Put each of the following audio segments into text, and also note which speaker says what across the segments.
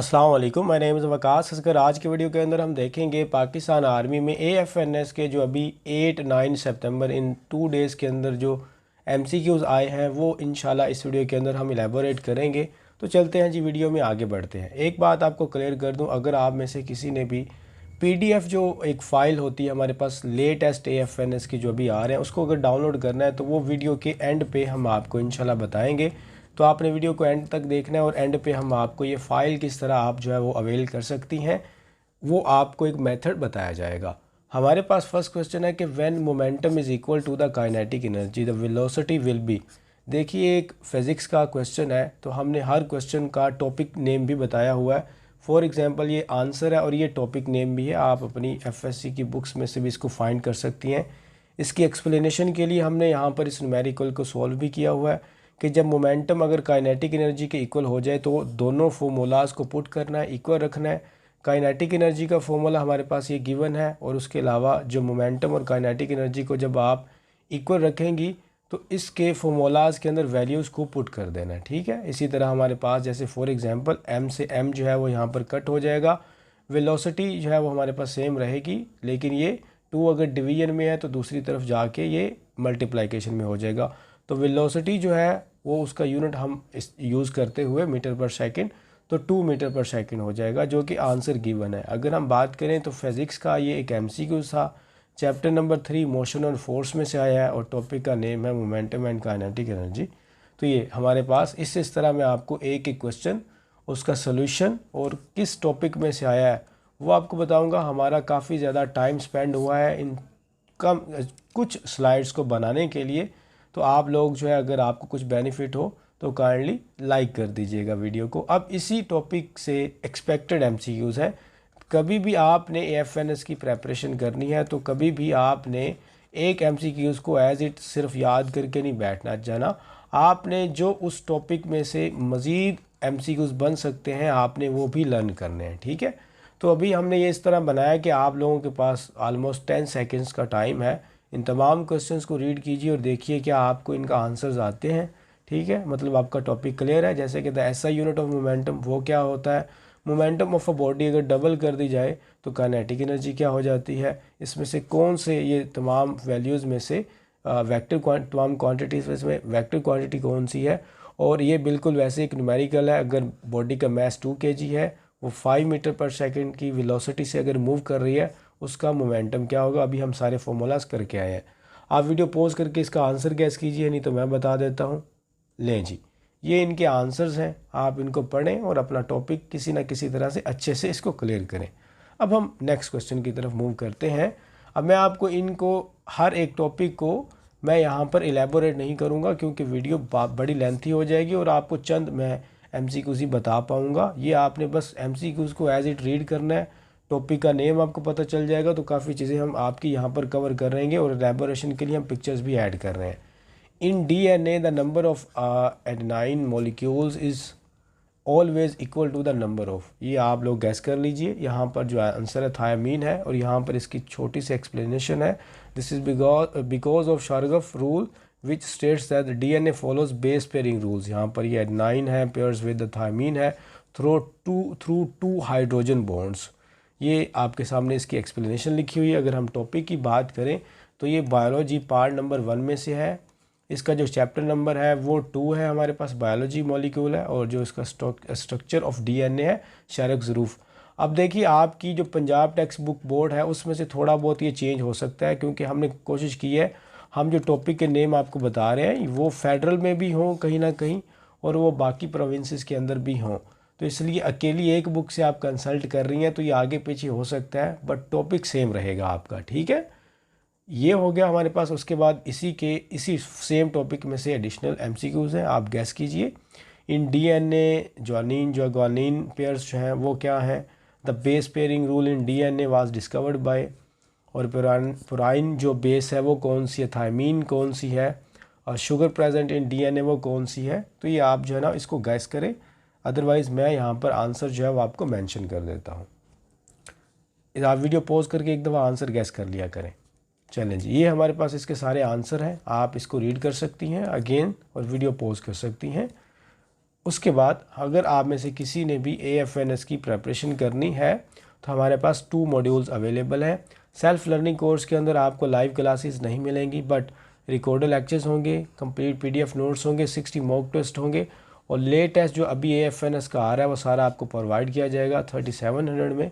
Speaker 1: अस्सलाम वालेकुम, my name is Waqas Asghar. आज के वीडियो के अंदर हम देखेंगे पाकिस्तान आर्मी में AFNS के जो अभी 8-9 सितंबर इन 2 डेज़ के अंदर जो MCQs आए हैं वो इंशाल्लाह इस वीडियो के अंदर हम एलेबोरेट करेंगे। तो चलते हैं जी, वीडियो में आगे बढ़ते हैं। एक बात आपको क्लियर कर दूं, अगर आप में से किसी ने भी PDF जो एक फ़ाइल होती है हमारे पास लेटेस्ट AFNS की जो अभी आ रहे हैं उसको अगर डाउनलोड करना है तो वो वीडियो के एंड पे हम आपको इंशाल्लाह बताएंगे। तो आपने वीडियो को एंड तक देखना है और एंड पे हम आपको ये फ़ाइल किस तरह आप जो है वो अवेल कर सकती हैं, वो आपको एक मेथड बताया जाएगा। हमारे पास फर्स्ट क्वेश्चन है कि when momentum is equal to the kinetic energy the velocity will be. देखिए, एक फिज़िक्स का क्वेश्चन है तो हमने हर क्वेश्चन का टॉपिक नेम भी बताया हुआ है। फॉर एग्जांपल ये आंसर है और ये टॉपिक नेम भी है। आप अपनी FSC की बुक्स में से भी इसको फाइंड कर सकती हैं। इसकी एक्सप्लेनेशन के लिए हमने यहाँ पर इस न्यूमेरिकल को सॉल्व भी किया हुआ है कि जब मोमेंटम अगर काइनेटिक एनर्जी के इक्वल हो जाए तो दोनों फार्मूलाज को पुट करना है, इक्वल रखना है। काइनेटिक एनर्जी का फार्मूला हमारे पास ये गिवन है और उसके अलावा जो मोमेंटम और काइनेटिक एनर्जी को जब आप इक्वल रखेंगी तो इसके फार्मूलाज के अंदर वैल्यूज़ को पुट कर देना है, ठीक है। इसी तरह हमारे पास जैसे फॉर एग्जांपल M से M जो है वो यहाँ पर कट हो जाएगा, वेलोसिटी जो है वो हमारे पास सेम रहेगी, लेकिन ये 2 अगर डिवीजन में है तो दूसरी तरफ जाके ये मल्टीप्लिकेशन में हो जाएगा। तो वेलोसिटी जो है वो उसका यूनिट हम इस यूज़ करते हुए मीटर पर सेकंड, तो 2 मीटर पर सेकंड हो जाएगा, जो कि आंसर गिवन है। अगर हम बात करें तो फिज़िक्स का ये एक MCQ था, चैप्टर नंबर 3 मोशन और फोर्स में से आया है और टॉपिक का नेम है मोमेंटम एंड काइनेटिक एनर्जी। तो ये हमारे पास इस तरह मैं आपको एक एक क्वेश्चन, उसका सोल्यूशन और किस टॉपिक में से आया है वो आपको बताऊंगा। हमारा काफ़ी ज़्यादा टाइम स्पेंड हुआ है इन कम कुछ स्लाइड्स को बनाने के लिए। तो आप लोग जो है, अगर आपको कुछ बेनिफिट हो तो काइंडली लाइक कर दीजिएगा वीडियो को। अब इसी टॉपिक से एक्सपेक्टेड MCQs है। कभी भी आपने AFNS की प्रेपरेशन करनी है तो कभी भी आपने एक MCQs को एज इट सिर्फ याद करके नहीं बैठना जाना। आपने जो उस टॉपिक में से मज़ीद MCQs बन सकते हैं आपने वो भी लर्न करने हैं, ठीक है। तो अभी हमने ये इस तरह बनाया कि आप लोगों के पास ऑलमोस्ट 10 सेकेंड्स का टाइम है। इन तमाम क्वेश्चंस को रीड कीजिए और देखिए क्या आपको इनका आंसर्स आते हैं, ठीक है। मतलब आपका टॉपिक क्लियर है। जैसे कि the SI unit of momentum वो क्या होता है, मोमेंटम ऑफ अ बॉडी अगर डबल कर दी जाए तो काइनेटिक एनर्जी क्या हो जाती है, इसमें से कौन से ये तमाम वैल्यूज़ में से तमाम क्वान्टिटीज़ में वेक्टर क्वांटिटी कौन सी है। और ये बिल्कुल वैसे एक न्यूमेरिकल है। अगर बॉडी का मास 2 kg है, वो 5 मीटर पर सेकंड की वेलोसिटी से अगर मूव कर रही है, उसका मोमेंटम क्या होगा। अभी हम सारे फॉर्मूलाज करके आए हैं। आप वीडियो पॉज करके इसका आंसर गैस कीजिए, नहीं तो मैं बता देता हूँ। लें जी, ये इनके आंसर्स हैं, आप इनको पढ़ें और अपना टॉपिक किसी ना किसी तरह से अच्छे से इसको क्लियर करें। अब हम नेक्स्ट क्वेश्चन की तरफ मूव करते हैं। अब मैं आपको इनको हर एक टॉपिक को मैं यहाँ पर एलेबोरेट नहीं करूँगा क्योंकि वीडियो बड़ी लेंथी हो जाएगी और आपको चंद मैं MCQs ही बता पाऊँगा। ये आपने बस MCQs को एज इट रीड करना है, टॉपिक का नेम आपको पता चल जाएगा। तो काफ़ी चीज़ें हम आपकी यहाँ पर कवर कर रहेंगे और एलेबोरेशन के लिए हम पिक्चर्स भी ऐड कर रहे हैं। In DNA the number of adenine molecules is always equal to the number of. ये आप लोग गैस कर लीजिए। यहाँ पर जो आंसर है थायमीन है और यहाँ पर इसकी छोटी सी एक्सप्लेनेशन है। This is because of Chargaff rule which states that DNA follows base pairing rules. यहाँ पर ये एडेनाइन है, पेयर्स विद द थायमीन है थ्रू टू हाइड्रोजन बॉन्ड्स। ये आपके सामने इसकी एक्सप्लेनेशन लिखी हुई है। अगर हम टॉपिक की बात करें तो ये बायोलॉजी पार्ट नंबर 1 में से है। इसका जो चैप्टर नंबर है वो 2 है, हमारे पास बायोलॉजी मॉलिक्यूल है और जो इसका स्ट्रक्चर ऑफ DNA है शारक ज़रूफ। अब देखिए, आपकी जो पंजाब टेक्स्ट बुक बोर्ड है उसमें से थोड़ा बहुत ये चेंज हो सकता है क्योंकि हमने कोशिश की है हम जो टॉपिक के नेम आपको बता रहे हैं वो फेडरल में भी हों कहीं ना कहीं और वो बाकी प्रोविंसेस के अंदर भी हों। तो इसलिए अकेली एक बुक से आप कंसल्ट कर रही हैं तो ये आगे पीछे हो सकता है, बट टॉपिक सेम रहेगा आपका, ठीक है। ये हो गया हमारे पास। उसके बाद इसी सेम टॉपिक में से एडिशनल MCQs हैं, आप गैस कीजिए। इन DNA जॉनिन जो ग्वानिन पेयर्स जो हैं वो क्या हैं। The base pairing rule in DNA was discovered by. और पुराइन जो बेस है वो कौन सी है, थायमीन कौन सी है। और शुगर प्रेजेंट इन DNA वो कौन सी है। तो ये आप जो है ना इसको गैस करें, अदरवाइज़ मैं यहाँ पर आंसर जो है वो आपको मेंशन कर देता हूँ। आप वीडियो पॉज करके एक दफ़ा आंसर गैस कर लिया करें। चलें जी, ये हमारे पास इसके सारे आंसर हैं। आप इसको रीड कर सकती हैं अगेन और वीडियो पॉज कर सकती हैं। उसके बाद अगर आप में से किसी ने भी AFNS की प्रिपरेशन करनी है तो हमारे पास 2 मॉड्यूल्स अवेलेबल हैं। सेल्फ लर्निंग कोर्स के अंदर आपको लाइव क्लासेस नहीं मिलेंगी, बट रिकॉर्डेड लेक्चर्स होंगे, कंप्लीट PDF नोट्स होंगे, 60 मॉक टेस्ट होंगे और लेटेस्ट जो अभी AFNS का आ रहा है वो सारा आपको प्रोवाइड किया जाएगा 3700 में।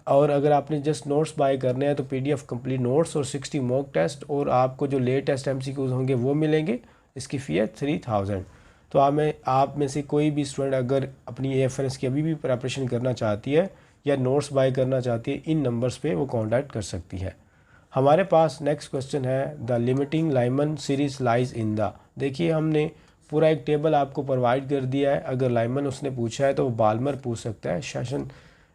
Speaker 1: और अगर आपने जस्ट नोट्स बाय करने हैं तो PDF कंप्लीट नोट्स और 60 मॉक टेस्ट और आपको जो लेटेस्ट MCQs होंगे वो मिलेंगे। इसकी फ़ी है 3000। तो आप में से कोई भी स्टूडेंट अगर अपनी AFNS की अभी भी प्रिपरेशन करना चाहती है या नोट्स बाय करना चाहती है, इन नंबर्स पे वो कांटेक्ट कर सकती है। हमारे पास नेक्स्ट क्वेश्चन है, the limiting Lyman series lies in the. देखिए हमने पूरा एक टेबल आपको प्रोवाइड कर दिया है। अगर लाइमन उसने पूछा है तो वो बाल्मर पूछ सकता है,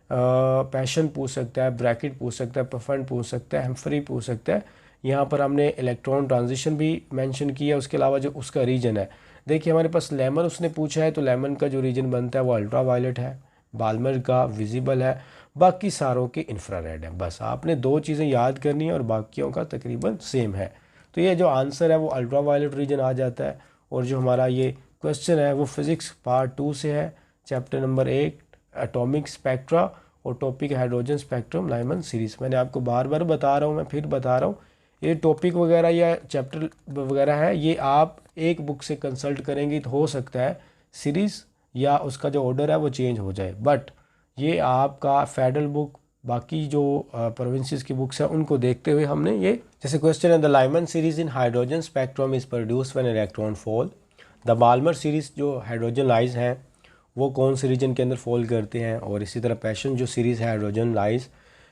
Speaker 1: पैशन पूछ सकता है, ब्रैकेट पूछ सकता है, प्रफंड पूछ सकता है, हेम्फ्री पूछ सकता है। यहाँ पर हमने इलेक्ट्रॉन ट्रांजिशन भी मेंशन किया। उसके अलावा जो उसका रीजन है, देखिए हमारे पास लेमन उसने पूछा है तो लेमन का जो रीजन बनता है वो अल्ट्रा वायलेट है, बाल्मर का विजिबल है, बाकी सारों के इंफ्रारेड है। बस आपने 2 चीज़ें याद करनी है और बाकियों का तकरीबन सेम है। तो ये जो आंसर है वो अल्ट्रा वायलेट रीजन आ जाता है। और जो हमारा ये क्वेश्चन है वो फिज़िक्स पार्ट 2 से है, चैप्टर नंबर 1 एटॉमिक स्पेक्ट्रा और topic hydrogen spectrum Lyman series. मैंने आपको बार बार बता रहा हूँ, मैं फिर बता रहा हूँ, ये टॉपिक वगैरह या चैप्टर वगैरह है ये आप एक बुक से कंसल्ट करेंगे तो हो सकता है सीरीज़ या उसका जो ऑर्डर है वो चेंज हो जाए, बट ये आपका फेडरल बुक बाकी जो प्रोविंसेस की बुक्स हैं उनको देखते हुए हमने ये, जैसे क्वेश्चन है the Lyman series in hydrogen spectrum is produce when electron fall. The Balmer series जो हाइड्रोजन लाइज हैं वो कौन से रीजन के अंदर फॉल करते हैं। और इसी तरह पैशन जो सीरीज़ है hydrogen lies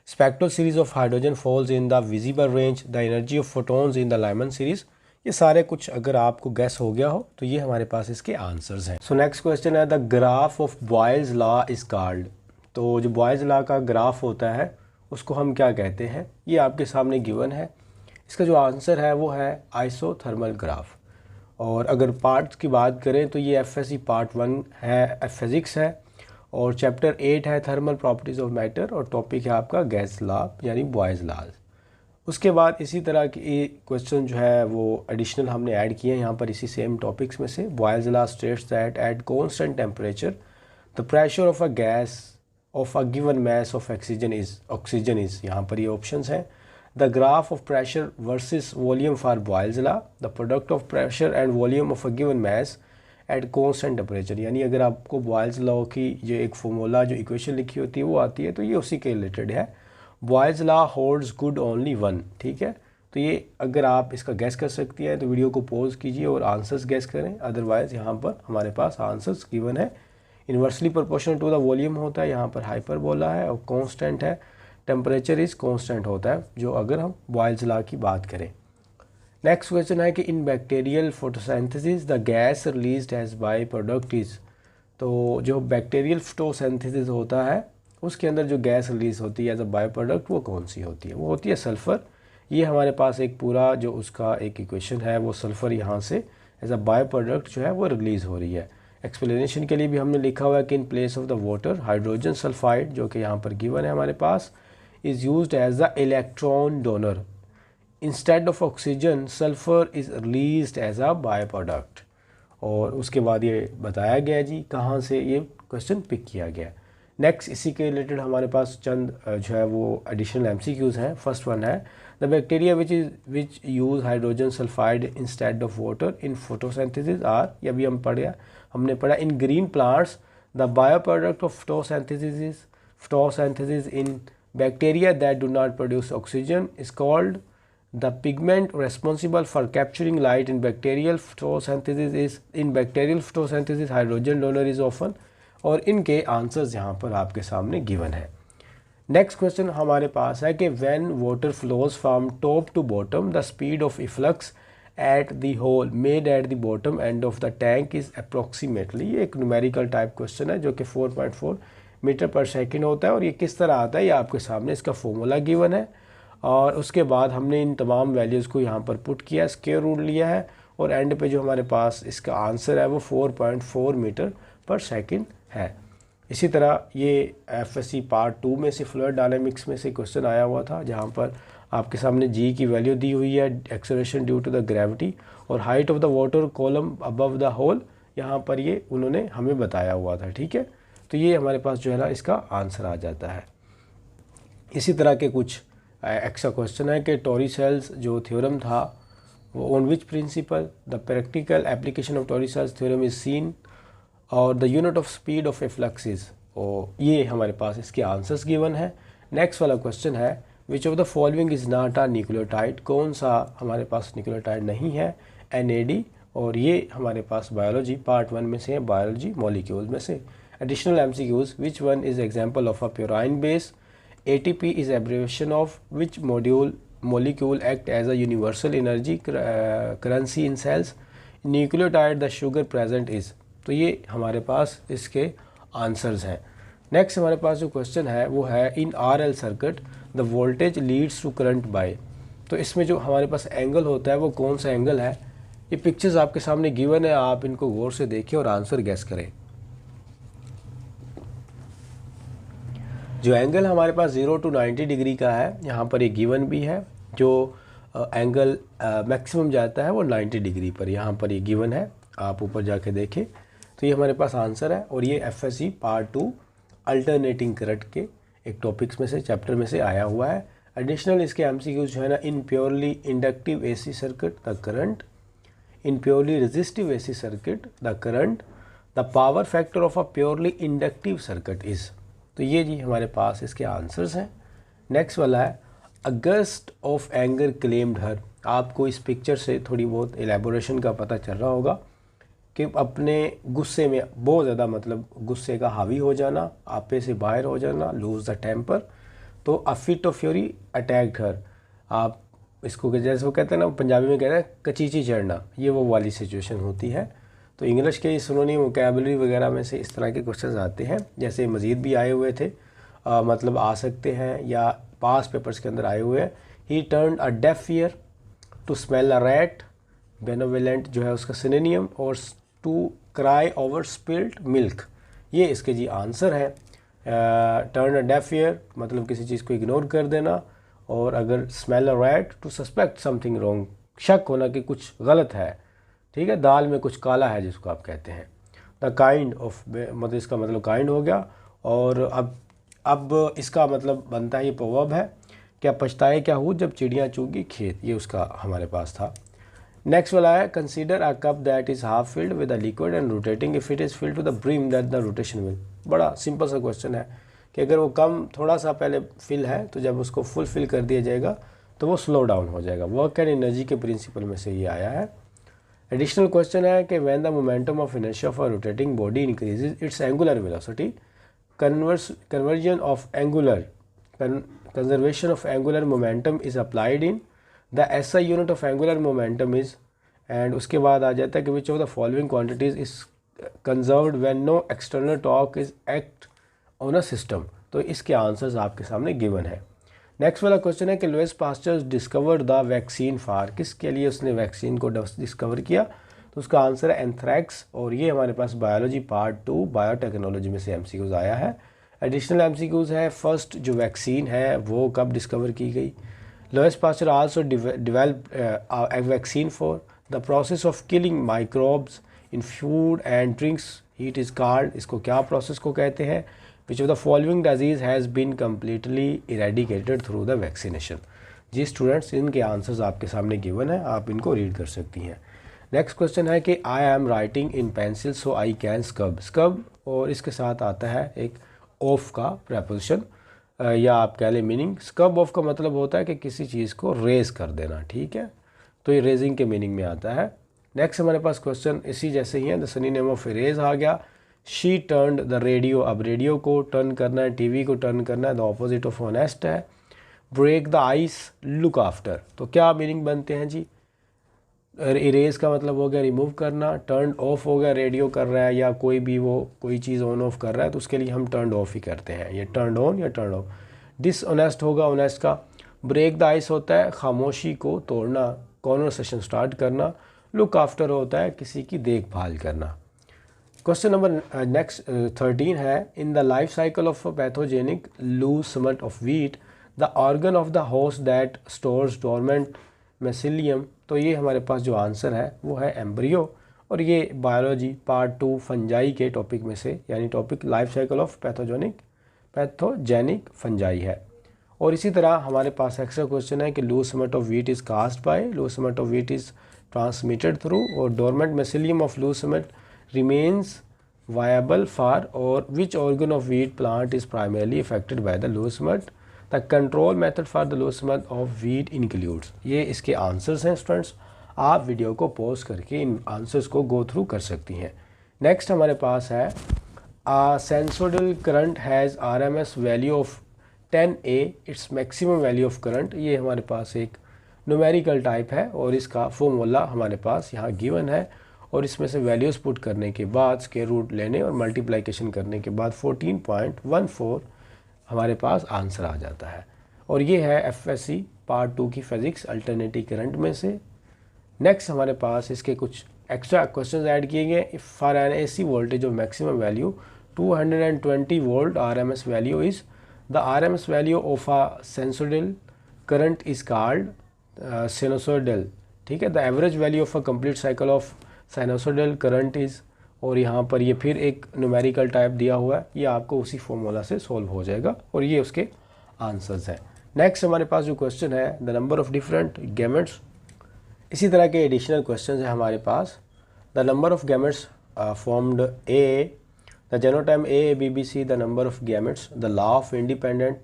Speaker 1: spectral series of hydrogen falls in the visible range, the energy of photons in the Lyman series. ये सारे कुछ अगर आपको गैस हो गया हो तो ये हमारे पास इसके आंसर्स हैं। सो नेक्स्ट क्वेश्चन है, the graph of Boyle's law is called. तो जो बॉयल्स लॉ का ग्राफ होता है उसको हम क्या कहते हैं, ये आपके सामने गिवन है। इसका जो आंसर है वो है आइसोथर्मल ग्राफ। और अगर पार्ट्स की बात करें तो ये FSC पार्ट 1 है, फिज़िक्स है, और चैप्टर 8 है थर्मल प्रॉपर्टीज़ ऑफ मैटर, और टॉपिक है आपका गैस लॉ यानी बॉयल्स लॉ। उसके बाद इसी तरह की क्वेश्चन जो है वो एडिशनल हमने ऐड किए हैं यहाँ पर इसी सेम टॉपिक्स में से। Boyle's law states that at constant temperature the pressure of a gas of a given mass of oxygen is, यहाँ पर ये ऑप्शंस हैं, the graph of pressure versus volume for Boyle's law, the product of pressure and volume of a given mass at constant temperature. यानी अगर आपको Boyle's law की जो एक फॉर्मूला जो इक्वेशन लिखी होती है वो आती है तो ये उसी के रिलेटेड है। Boyle's law holds good only 1, ठीक है। तो ये अगर आप इसका गैस कर सकती हैं तो वीडियो को पॉज कीजिए और आंसर्स गैस करें, अदरवाइज़ यहाँ पर हमारे पास आंसर्स गिवन है। Inversely proportional to the volume होता है, यहाँ पर हाइपरबोला है, और कांस्टेंट है, टेम्परेचर इज़ कांस्टेंट होता है जो अगर हम बॉयल्स लॉ की बात करें। नेक्स्ट क्वेश्चन है कि in bacterial photosynthesis the gas released as by product is. तो जो बैक्टीरियल फोटोसिंथेसिस होता है उसके अंदर जो गैस रिलीज़ होती है एज अ बाय प्रोडक्ट वो कौन सी होती है, वो होती है सल्फ़र। ये हमारे पास एक पूरा जो उसका एक इक्वेशन है वो सल्फ़र यहाँ से एज अ बाय प्रोडक्ट जो है वो रिलीज़ हो रही है। एक्सप्लेनेशन के लिए भी हमने लिखा हुआ है कि in place of the water hydrogen sulphide जो कि यहाँ पर गिवन है हमारे पास is used as the electron donor instead of oxygen, sulphur is released as a by product. और उसके बाद ये बताया गया जी कहाँ से ये क्वेश्चन पिक किया गया। नेक्स्ट इसी के रिलेटेड हमारे पास चंद जो है वो एडिशनल MCQs हैं। फर्स्ट वन है, the bacteria which use hydrogen sulphide instead of water in photosynthesis are, ये अभी हमने पढ़ा in green plants the bio product of photosynthesis in bacteria that do not produce oxygen is called the pigment responsible for capturing light in bacterial photosynthesis hydrogen donor is often, और इनके answers यहाँ पर आपके सामने given है। Next question हमारे पास है कि when water flows from top to bottom the speed of efflux at the hole made at the bottom end of the tank is approximately. ये एक न्यूमेरिकल टाइप क्वेश्चन है जो कि 4.4 मीटर पर सेकेंड होता है, और ये किस तरह आता है ये आपके सामने इसका फॉर्मूला गिवन है। और उसके बाद हमने इन तमाम वैल्यूज़ को यहाँ पर पुट किया, स्क्वायर रूट लिया है, और एंड पे जो हमारे पास इसका आंसर है वो 4.4 मीटर पर सेकंड है। इसी तरह ये FSC पार्ट 2 में से फ्लूइड डायनामिक्स में से क्वेश्चन आया हुआ था जहाँ पर आपके सामने G की वैल्यू दी हुई है, acceleration due to the gravity, और height of the water column above the hole, यहाँ पर ये उन्होंने हमें बताया हुआ था, ठीक है। तो ये हमारे पास जो है ना इसका आंसर आ जाता है। इसी तरह के कुछ एक्स्ट्रा क्वेश्चन है कि टोरिसेल्स जो थ्योरम था वो on which principle the practical application of Torricelli's theorem is seen और the unit of speed of a flux is, और ये हमारे पास इसके आंसर्स गिवन है। नेक्स्ट वाला क्वेश्चन है which of the following is not a nucleotide, कौन सा हमारे पास न्यूक्लियोटाइड नहीं है, NAD, और ये हमारे पास बायोलॉजी पार्ट 1 में से है, बायोलॉजी मॉलिक्यूल में से। Additional MCQs, which one is example of a purine base, ATP is abbreviation of which molecule act as a universal energy currency in cells, nucleotide the sugar present is। तो ये हमारे पास इसके answers हैं। Next हमारे पास जो question है वो है in RL circuit the voltage leads to current by. तो इसमें जो हमारे पास एंगल होता है वो कौन सा एंगल है, ये पिक्चर्स आपके सामने गिवन है, आप इनको गौर से देखिए और आंसर गैस करें। जो एंगल हमारे पास 0 to 90 डिग्री का है, यहाँ पर ये गिवन भी है, जो एंगल मैक्सिमम जाता है वो 90 डिग्री पर, यहाँ पर ये गिवन है, आप ऊपर जाके देखें। तो ये हमारे पास आंसर है, और ये FSC पार्ट 2 अल्टरनेटिंग करंट के एक टॉपिक्स में से, चैप्टर में से आया हुआ है। एडिशनल इसके MCQ जो है ना, in purely inductive AC circuit the current, in purely resistive AC circuit the current, the power factor of a purely inductive circuit is. तो ये जी हमारे पास इसके आंसर्स हैं। नेक्स्ट वाला है अगस्ट ऑफ एंगर क्लेम्ड हर। आपको इस पिक्चर से थोड़ी बहुत एलेबोरेशन का पता चल रहा होगा कि अपने गुस्से में बहुत ज़्यादा, मतलब गुस्से का हावी हो जाना, आपे से बाहर हो जाना, लूज द टेम्पर, तो a fit of fury attacked her. आप इसको जैसे वो कहते हैं ना, पंजाबी में कहते हैं कचीची चढ़ना, ये वो वाली सिचुएशन होती है। तो इंग्लिश के सिनोनिम वोकैबुलरी वगैरह में से इस तरह के क्वेश्चंस आते हैं, जैसे मज़ीद भी आए हुए थे, मतलब आ सकते हैं या पास पेपर्स के अंदर आए हुए हैं। He turn a deaf ear to smell a rat, benevolent जो है उसका सिनोनिम, और to cry over spilled milk, ये इसके जी आंसर है। टर्न अ डेफ ईयर मतलब किसी चीज़ को इग्नोर कर देना, और अगर smell a rat to suspect something wrong, शक होना कि कुछ गलत है, ठीक है, दाल में कुछ काला है जिसको आप कहते हैं। द काइंड ऑफ, मतलब इसका मतलब काइंड हो गया। और अब इसका मतलब बनता है, ये प्रोवर्ब है, क्या पछताए क्या हूँ जब चिड़ियाँ चूगी खेत, ये उसका हमारे पास था। नेक्स्ट वाला है consider a cup that is half filled with a liquid and rotating if it is filled to the brim that the rotation will. बड़ा सिंपल सा क्वेश्चन है कि अगर वो कम थोड़ा सा पहले फिल है, तो जब उसको फुल फिल कर दिया जाएगा तो वो स्लो डाउन हो जाएगा। वर्क एंड एनर्जी के प्रिंसिपल में से ये आया है। एडिशनल क्वेश्चन है कि when the momentum of inertia of a rotating body increases it's angular velocity, conversion of angular conservation of angular momentum is applied in the SI unit of angular momentum is, and उसके बाद आ जाता है कि which of the following quantities is conserved when no external torque is act on a system। तो इसके answers आपके सामने given है। नेक्स्ट वाला क्वेश्चन है कि Louis Pasteur discovered the vaccine for, किसके लिए उसने वैक्सीन को डिस्कवर किया, तो उसका आंसर है एंथ्रैक्स, और ये हमारे पास बायोलॉजी पार्ट 2 बायोटेक्नोलॉजी में से MCQs आया है। एडिशनल MCQs है फर्स्ट जो वैक्सीन है वो कब डिस्कवर की गई। Louis Pasteur also develop vaccine for the process of killing microbes in food and drinks, heat is called, इसको क्या प्रोसेस को कहते हैं। Which of the following disease has been completely eradicated through the vaccination. जी students, इनके answers आपके सामने given है, आप इनको रीड कर सकती हैं। नेक्स्ट क्वेश्चन है कि I am writing in pencil so I can scrub, scrub और इसके साथ आता है एक ऑफ का प्रपोजिशन, या आप कह लें मीनिंग। स्कब ऑफ का मतलब होता है कि किसी चीज़ को रेज कर देना, ठीक है, तो ये रेजिंग के मीनिंग में आता है। नेक्स्ट हमारे पास क्वेश्चन इसी जैसे ही है, द सिनोनिम ऑफ इरेज आ गया। शी टर्न्ड द रेडियो, अब रेडियो को टर्न करना है, टीवी को टर्न करना है, द ऑपोजिट ऑफ ऑनेस्ट है। Break the ice, look after, तो क्या मीनिंग बनते हैं जी। इरेज का मतलब हो गया रिमूव करना, टर्न ऑफ हो गया रेडियो कर रहा है या कोई भी वो कोई चीज़ ऑन ऑफ कर रहा है तो उसके लिए हम टर्न ऑफ ही करते हैं, ये टर्न ऑन या टर्न ऑफ। डिसऑनेस्ट होगा ऑनेस्ट का। ब्रेक द आइस होता है खामोशी को तोड़ना, कॉन्वर्सेशन स्टार्ट करना। लुक आफ्टर होता है किसी की देखभाल करना। क्वेश्चन नंबर नेक्स्ट 13 है, in the life cycle of pathogenic loose smut of wheat the organ of the host that stores dormant mycelium, तो ये हमारे पास जो आंसर है वो है एम्ब्रियो, और ये बायोलॉजी पार्ट 2 फंजाई के टॉपिक में से, यानी topic life cycle of pathogenic fungi है। और इसी तरह हमारे पास एक्स्ट्रा क्वेश्चन है कि loose smut of wheat is caused by, loose smut of wheat is transmitted through, और dormant mycelium of loose smut remains viable for, or which organ of wheat plant is primarily affected by the low smut, the control method for the low smut of wheat includes। ये इसके answers हैं students, आप video को pause करके इन answers को go through कर सकती हैं। नेक्स्ट हमारे पास है sinusoidal current has RMS value of 10A, it's maximum value of current. ये हमारे पास एक न्यूमेरिकल टाइप है और इसका फॉर्मूला हमारे पास यहाँ गिवन है, और इसमें से वैल्यूज़ पुट करने के बाद स्क्वायर रूट लेने और मल्टीप्लिकेशन करने के बाद 14.14 हमारे पास आंसर आ जाता है। और ये है FSC पार्ट 2 की फिज़िक्स अल्टरनेटिव करंट में से। नेक्स्ट हमारे पास इसके कुछ एक्स्ट्रा क्वेश्चन ऐड किए गए। If for an AC voltage of maximum value 220 volt RMS value is the RMS value of a sinusoidal current is called sinusoidal. ठीक है, the average value of a complete cycle of sinusoidal current is, और यहाँ पर ये फिर एक numerical type दिया हुआ है, ये आपको उसी फॉर्मूला से सॉल्व हो जाएगा और ये उसके आंसर्स हैं। नेक्स्ट हमारे पास जो क्वेश्चन है the number of different gametes, इसी तरह के एडिशनल क्वेश्चन है हमारे पास। The number of gametes formed a, the genotype AABBC, the number of gametes, the law of independent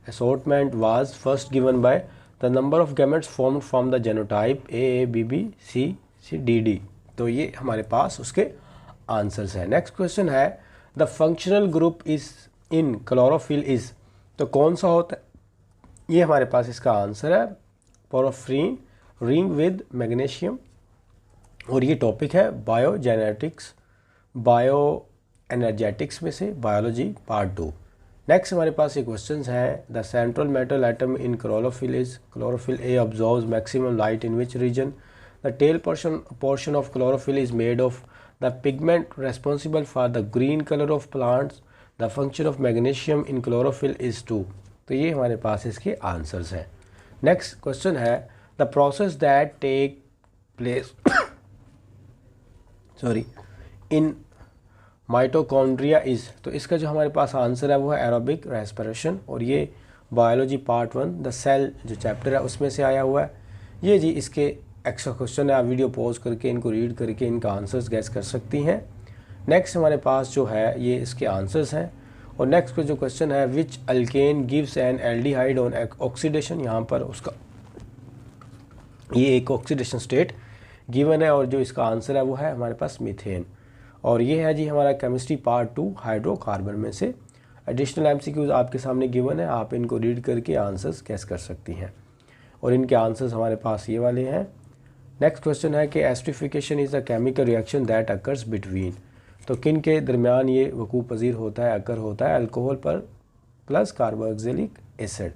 Speaker 1: assortment was first given by the number of gametes formed from the genotype AABBCCDD। तो ये हमारे पास उसके answers हैं। Next question है the functional group is in chlorophyll is, तो कौन सा होता है, ये हमारे पास इसका आंसर है पोरफिरिन रिंग विद मैग्नीशियम, और ये टॉपिक है बायोजेनेटिक्स बायो एनर्जेटिक्स में से बायोलॉजी पार्ट 2। नेक्स्ट हमारे पास ये क्वेश्चन है the central metal atom in chlorophyll is, chlorophyll A absorbs maximum light in which region, the tail portion of chlorophyll is made of the pigment responsible for the green color of plants, the function of magnesium in chlorophyll is 2। तो ये हमारे पास इसके answers हैं। Next question है the process that take place in mitochondria is, तो इसका जो हमारे पास आंसर है वो है एरोबिक रेस्पिरेशन, और ये बायोलॉजी पार्ट 1 द सेल जो चैप्टर है उसमें से आया हुआ है। ये जी इसके एक्स्ट्रा क्वेश्चन है, आप वीडियो पॉज करके इनको रीड करके इनका आंसर्स गैस कर सकती हैं। नेक्स्ट हमारे पास जो है ये इसके आंसर्स हैं। और नेक्स्ट जो क्वेश्चन है which alkene gives an aldehyde on oxidation, यहाँ पर उसका ये एक ऑक्सीडेशन स्टेट गिवन है, और जो इसका आंसर है वो है हमारे पास मीथेन। और ये है जी हमारा केमिस्ट्री पार्ट 2 हाइड्रोकार्बन में से। एडिशनल MCQs आपके सामने गिवन है, आप इनको रीड करके आंसर्स गैस कर सकती हैं, और इनके आंसर्स हमारे पास ये वाले हैं। नेक्स्ट क्वेश्चन है कि esterification is a chemical reaction that occurs between, तो किन के दरमियान ये वकूफ़ पजीर होता है, अकर होता है, अल्कोहल पर प्लस कार्बोक्सिलिक एसिड,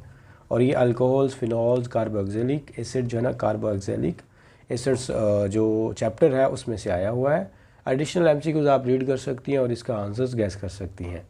Speaker 1: और ये अल्कोहल्स फिनॉल्स कार्बोक्सिलिक एसिड जो है ना कार्बोक्सिलिक एसिड्स जो चैप्टर है उसमें से आया हुआ है। एडिशनल MCQs आप रीड कर सकती हैं और इसका आंसर्स गैस कर सकती हैं,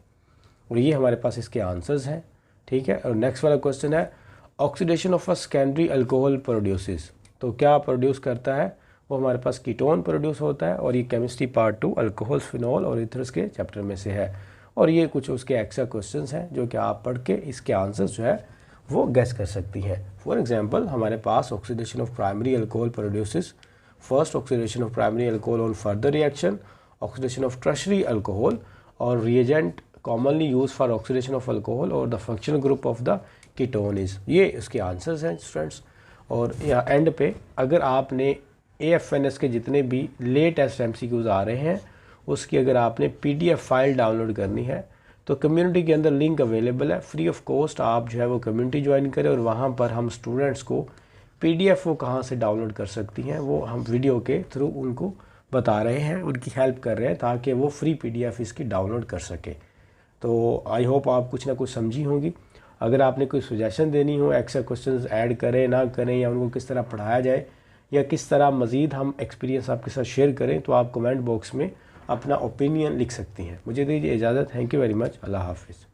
Speaker 1: और ये हमारे पास इसके आंसर्स हैं। ठीक है, और नेक्स्ट वाला क्वेश्चन है oxidation of a secondary alcohol produces, तो क्या प्रोड्यूस करता है, वो हमारे पास कीटोन प्रोड्यूस होता है, और ये केमिस्ट्री पार्ट 2 अल्कोहल्स फिनॉल और ईथर्स के चैप्टर में से है। और ये कुछ उसके एक्स्ट्रा क्वेश्चंस हैं जो कि आप पढ़ के इसके आंसर्स जो है वो गैस कर सकती हैं। फॉर एग्जांपल हमारे पास oxidation of primary alcohol produces, first oxidation of primary alcohol on further reaction, oxidation of tertiary alcohol, और reagent commonly use for oxidation of alcohol, और the functional group of the ketone is, ये इसके answers हैं students. और या and पे अगर आपने AFNS के जितने भी लेटेस्ट MCQs आ रहे हैं उसकी अगर आपने PDF फाइल डाउनलोड करनी है तो कम्युनिटी के अंदर लिंक अवेलेबल है, फ्री ऑफ कॉस्ट आप जो है वो कम्युनिटी ज्वाइन करें, और वहाँ पर हम स्टूडेंट्स को PDF वो कहाँ से डाउनलोड कर सकती हैं वो हम वीडियो के थ्रू उनको बता रहे हैं, उनकी हेल्प कर रहे हैं ताकि वो फ्री PDF इसकी डाउनलोड कर सके। तो आई होप आप कुछ ना कुछ समझी होंगी। अगर आपने कोई सजेशन देनी हो, एक्स्ट्रा क्वेश्चंस ऐड करें ना करें, या उनको किस तरह पढ़ाया जाए, या किस तरह मज़ीद हम एक्सपीरियंस आपके साथ शेयर करें, तो आप कमेंट बॉक्स में अपना ओपिनियन लिख सकती हैं। मुझे दीजिए इजाज़त। Thank you very much. अल्लाह हाफिज़।